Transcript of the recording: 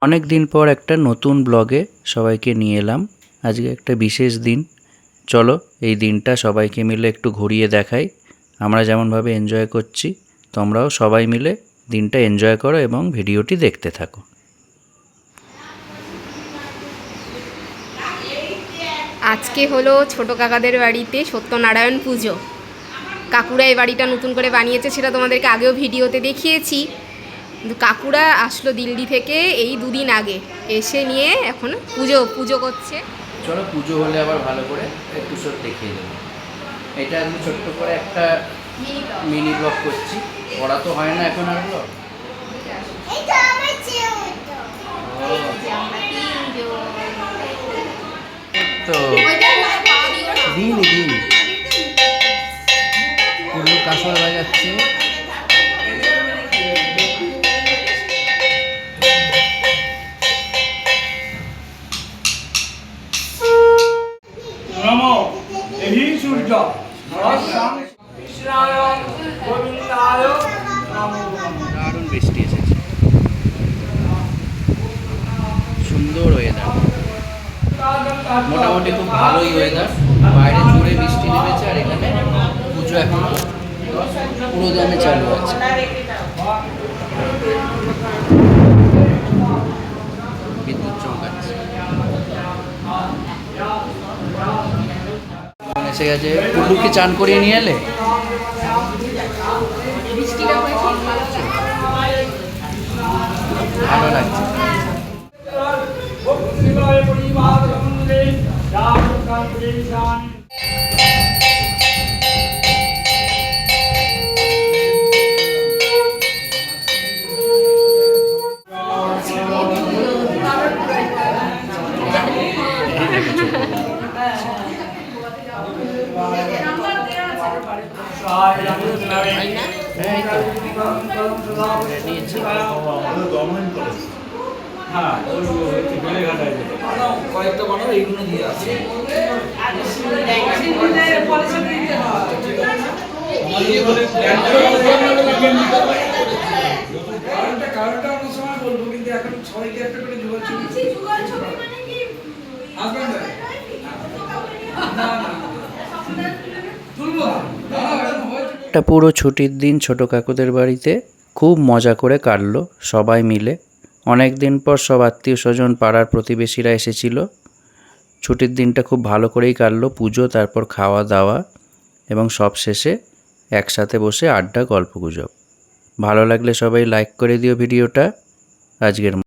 অনেক দিন পর একটা নতুন ব্লগে সবাইকে নিয়ে এলাম। আজকে একটা বিশেষ দিন। চলো এই দিনটা সবাইকে মিলে একটু ঘুরিয়ে দেখাই। আমরা যেমনভাবে এনজয় করছি তোমরাও সবাই মিলে দিনটা এনজয় করো এবং ভিডিওটি দেখতে থাকো। আজকে হলো ছোট কাকাদের বাড়িতে সত্যনারায়ণ পুজো। কাকুরা এই বাড়িটা নতুন করে বানিয়েছে, সেটা তোমাদেরকে আগেও ভিডিওতে দেখিয়েছি। কিন্তু কাকুরা আসলো দিল্লি থেকে এই দুদিন আগে, এসে নিয়ে এখন পুজো করছে। চলো পুজো হলে আবার ভালো করে একটু সব দেখিয়ে দেবো। এটা আমি ছোট্ট করে একটা মিনি ব্লগ করছি, ওরা তো হয় না এখন আর ব্লগ। তো দিন পুরো কাঁসর বাজাচ্ছে। দারুণ বৃষ্টি এসেছে, সুন্দর ওয়েদার, মোটামুটি খুব ভালোই ওয়েদার। বাইরে জোরে বৃষ্টি নেমেছে আর এখানে পুজো এখন পুরো দমে চালু আছে। বিদ্যুৎ চমকাচ্ছে। এসে গেছে। কুল্লুকে চান করিয়ে নিয়ে এলে? ভালো লাগছে। কয়েকটা বানাও, এইগুলো দিয়ে আছে। কারণটা অন্য সময় বলবো, কিন্তু এখন সবাইকে একটা করে জোগাড় ছবি। একটা পুরো ছুটির দিন ছোট কাকুদের বাড়িতে খুব মজা করে কাটলো সবাই মিলে। অনেক দিন পর সব আত্মীয় স্বজন পাড়ার প্রতিবেশীরা এসেছিল। ছুটির দিনটা খুব ভালো করেই কাটলো, পুজো, তারপর খাওয়া দাওয়া এবং সব শেষে একসাথে বসে আড্ডা, গল্পগুজব। ভালো লাগলে সবাই লাইক করে দিও ভিডিওটা। আজকের